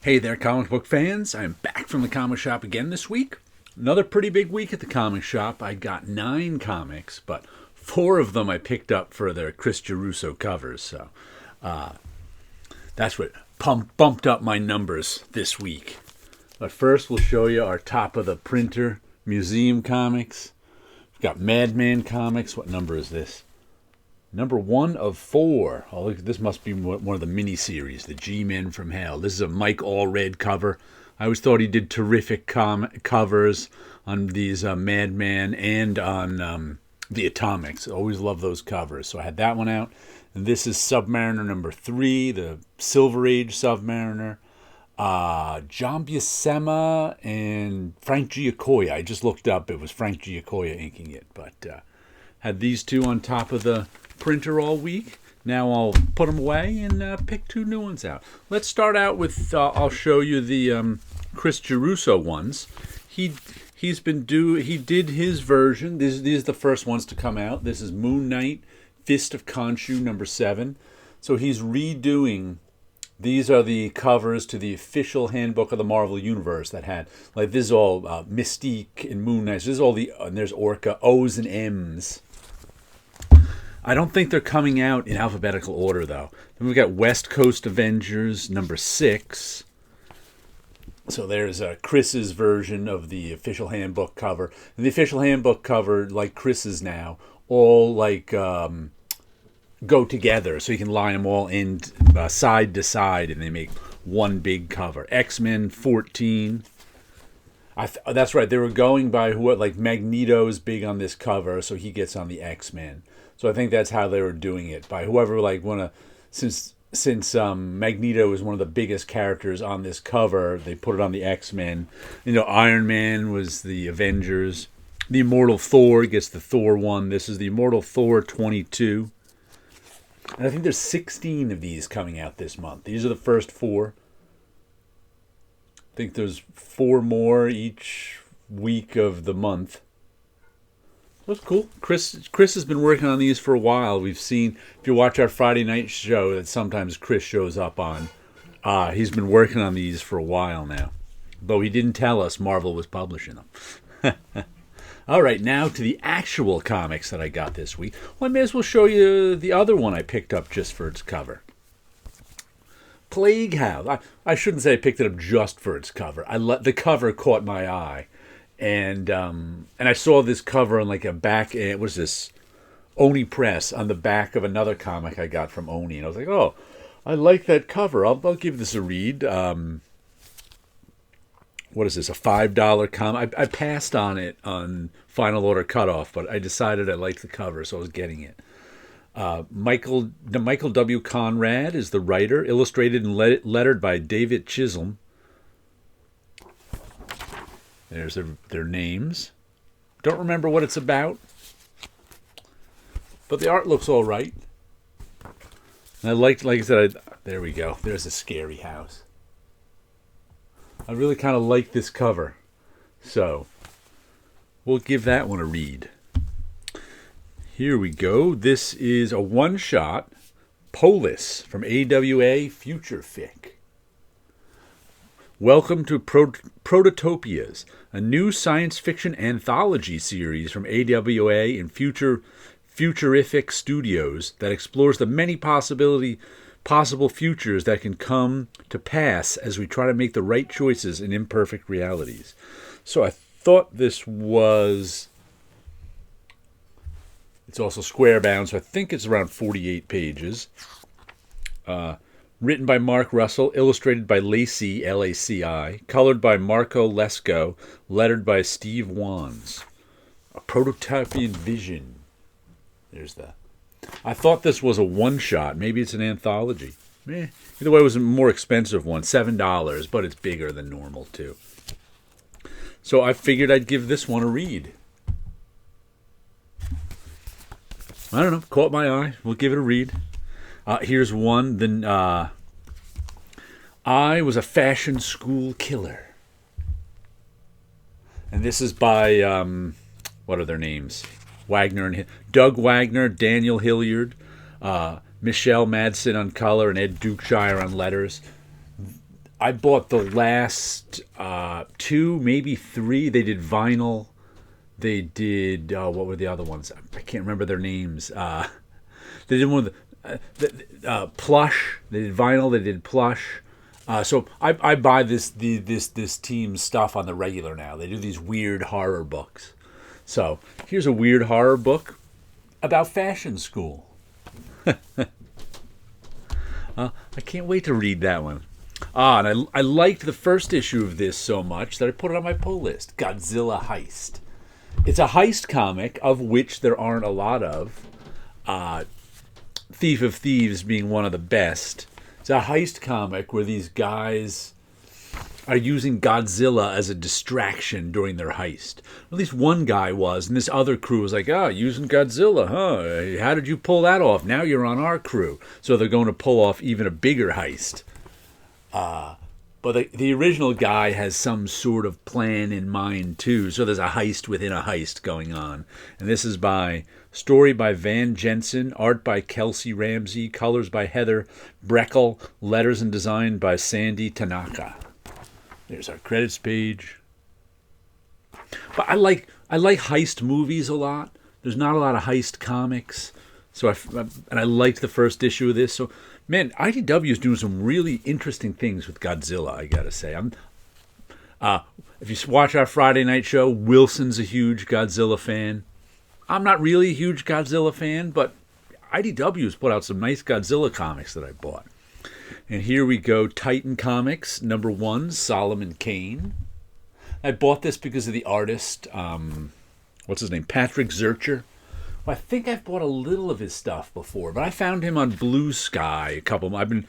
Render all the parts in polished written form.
Hey there, comic book fans. I'm back from the comic shop again this week. Another pretty big week at the comic shop. I got 9 comics, but 4 of them I picked up for their Chris Geruso covers. So that's what bumped up my numbers this week. But first, we'll show you our top of the printer museum comics. We've got Madman Comics. What number is this? Number 1 of 4. Oh, look, this must be one of the miniseries, the G-Men from Hell. This is a Mike Allred cover. I always thought he did terrific covers on these Madman and on the Atomics. Always love those covers. So I had that one out. And this is Submariner number 3, the Silver Age Submariner. John Buscema and Frank Giacoia. I just looked up. It was Frank Giacoia inking it. But had these 2 on top of the printer all week. Now I'll put them away and pick 2 new ones out. Let's start out with I'll show you the Chris Geruso ones. He did his version. These are the first ones to come out. This is Moon Knight, Fist of Khonshu number 7. So he's redoing. These are the covers to the official handbook of the Marvel Universe that had, like, this is all Mystique and Moon Knight. So this is all and there's Orca, O's and M's. I don't think they're coming out in alphabetical order, though. Then we've got West Coast Avengers number 6. So there's Chris's version of the official handbook cover. And the official handbook cover, like Chris's now, all like go together. So you can line them all in side to side and they make one big cover. X-Men 14. That's right. They were going by like Magneto's big on this cover, so he gets on the X-Men. So I think that's how they were doing it, by whoever since Magneto is one of the biggest characters on this cover, they put it on the X-Men. Iron Man was the Avengers. The Immortal Thor gets the Thor one. This is the Immortal Thor 22. And I think there's 16 of these coming out this month. These are the first 4. I think there's 4 more each week of the month. That's cool. Chris has been working on these for a while. We've seen, if you watch our Friday night show that sometimes Chris shows up on, he's been working on these for a while now. Though he didn't tell us Marvel was publishing them. All right, now to the actual comics that I got this week. Well, I may as well show you the other one I picked up just for its cover. Plague House. I shouldn't say I picked it up just for its cover. The cover caught my eye. And I saw this cover on like a back, what is this? Oni Press, on the back of another comic I got from Oni. And I was like, oh, I like that cover. I'll give this a read. What is this, a $5 comic? I passed on it on Final Order Cutoff, but I decided I liked the cover, so I was getting it. Michael W. Conrad is the writer, illustrated and lettered by David Chisholm. There's their names. Don't remember what it's about, but the art looks all right. And I like I said, there we go. There's a scary house. I really kind of like this cover, so we'll give that one a read. Here we go. This is a one-shot, Polis, from AWA Future Fic. Welcome to Prototopias, a new science fiction anthology series from AWA and Futurific Studios that explores the many possible futures that can come to pass as we try to make the right choices in imperfect realities. So I thought this was... It's also square bound, so I think it's around 48 pages. Written by Mark Russell, illustrated by Laci, L-A-C-I, colored by Marco Lesko, lettered by Steve Wands. A Prototypian Vision. There's that. I thought this was a one-shot. Maybe it's an anthology. Either way, it was a more expensive one, $7, but it's bigger than normal, too. So I figured I'd give this one a read. I don't know, caught my eye. We'll give it a read. Here's one. I Was a Fashion School Killer. And this is by, what are their names? Doug Wagner, Daniel Hilliard, Michelle Madsen on color, and Ed Dukeshire on letters. I bought the last two, maybe three. They did vinyl. They did what were the other ones? I can't remember their names. They did one of the plush. They did vinyl. They did plush. So I buy this team's stuff on the regular now. They do these weird horror books. So here's a weird horror book about fashion school. I can't wait to read that one. And I liked the first issue of this so much that I put it on my pull list. Godzilla Heist. It's a heist comic, of which there aren't a lot of. Thief of Thieves being one of the best. It's a heist comic where these guys are using Godzilla as a distraction during their heist. At least one guy was, and this other crew was like, using Godzilla, huh? How did you pull that off? Now you're on our crew. So they're going to pull off even a bigger heist. But the original guy has some sort of plan in mind, too. So there's a heist within a heist going on. And this is story by Van Jensen, art by Kelsey Ramsey, colors by Heather Breckel, letters and design by Sandy Tanaka. There's our credits page. But I like heist movies a lot. There's not a lot of heist comics. And I liked the first issue of this. So, man, IDW is doing some really interesting things with Godzilla, I gotta say. If you watch our Friday night show, Wilson's a huge Godzilla fan. I'm not really a huge Godzilla fan, but IDW has put out some nice Godzilla comics that I bought. And here we go, Titan Comics, number 1, Solomon Kane. I bought this because of the artist, what's his name, Patrick Zircher. Well, I think I've bought a little of his stuff before, but I found him on Blue Sky. I've been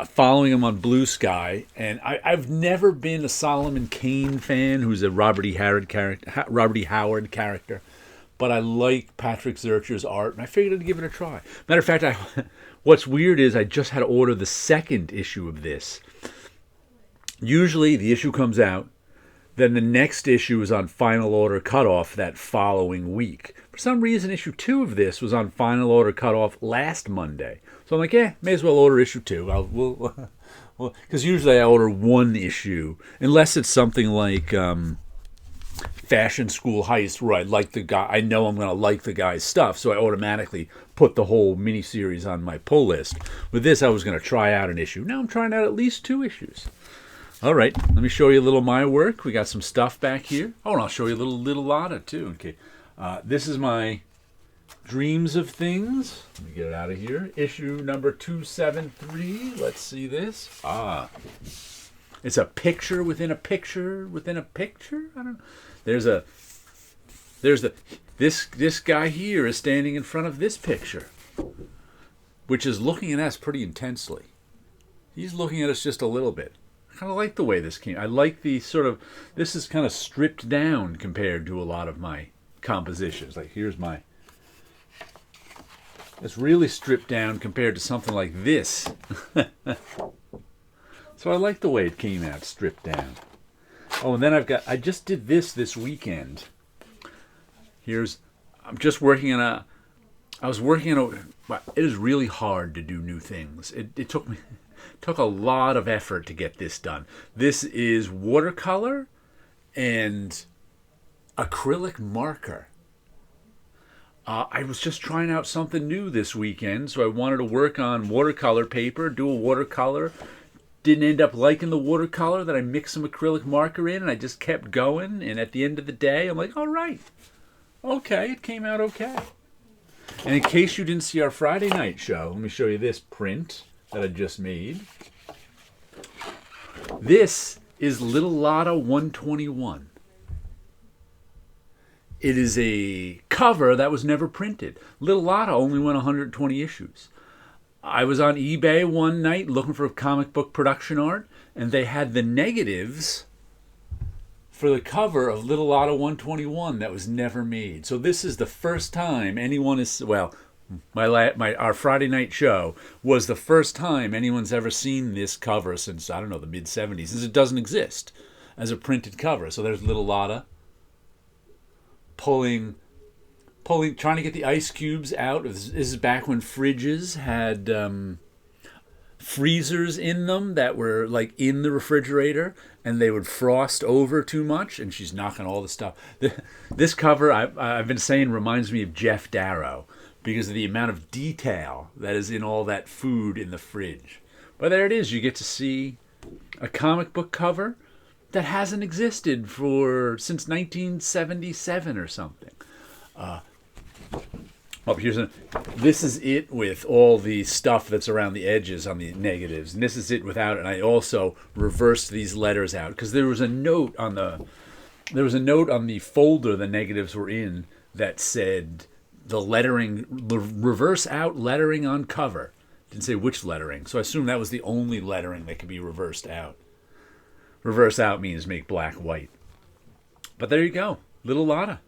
following him on Blue Sky, and I've never been a Solomon Kane fan, who's a Robert E. Howard character. But I like Patrick Zircher's art, and I figured I'd give it a try. Matter of fact, what's weird is I just had to order the second issue of this. Usually the issue comes out, then the next issue is on final order cutoff that following week. For some reason, issue 2 of this was on final order cutoff last Monday. So I'm like, may as well order issue 2. Because usually I order one issue, unless it's something like Fashion School Heist, where I like the guy. I know I'm going to like the guy's stuff, so I automatically put the whole miniseries on my pull list. With this, I was going to try out an issue. Now I'm trying out at least 2 issues. All right, let me show you a little of my work. We got some stuff back here. Oh, and I'll show you a little Lotta, too. Okay, this is my Dreams of Things. Let me get it out of here. Issue number 273. Let's see this. It's a picture within a picture within a picture. I don't know. This guy here is standing in front of this picture, which is looking at us pretty intensely. He's looking at us just a little bit. I kind of like the way this came. I like the this is kind of stripped down compared to a lot of my compositions. Like it's really stripped down compared to something like this. So I like the way it came out, stripped down. Oh, and then I just did this weekend. I'm just working on it is really hard to do new things. It took a lot of effort to get this done. This is watercolor and acrylic marker. I was just trying out something new this weekend, so I wanted to work on watercolor paper, do a watercolor. Didn't end up liking the watercolor that I mixed some acrylic marker in, and I just kept going. And at the end of the day, I'm like, all right, okay, it came out okay. And in case you didn't see our Friday night show, let me show you this print that I just made. This is Little Lotta 121. It is a cover that was never printed. Little Lotta only went 120 issues. I was on eBay one night looking for comic book production art, and they had the negatives for the cover of Little Lotta 121 that was never made. So this is the first time anyone is, our Friday night show was the first time anyone's ever seen this cover since, I don't know, the mid-'70s, since it doesn't exist as a printed cover. So there's Little Lotta trying to get the ice cubes out. This is back when fridges had freezers in them that were like in the refrigerator, and they would frost over too much, and she's knocking all the stuff. This cover, I've been saying, reminds me of Jeff Darrow because of the amount of detail that is in all that food in the fridge. But there it is. You get to see a comic book cover that hasn't existed since 1977 or something. This is it with all the stuff that's around the edges on the negatives, and this is it without it. And I also reversed these letters out because there was a note on the folder the negatives were in that said the reverse out lettering on cover. Didn't say which lettering, so I assumed that was the only lettering that could be reversed out. Reverse out means make black white. But there you go, Little Lotta.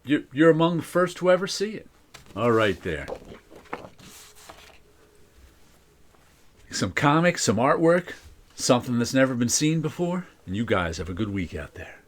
You're among the first to ever see it. All right, there. Some comics, some artwork, something that's never been seen before, and you guys have a good week out there.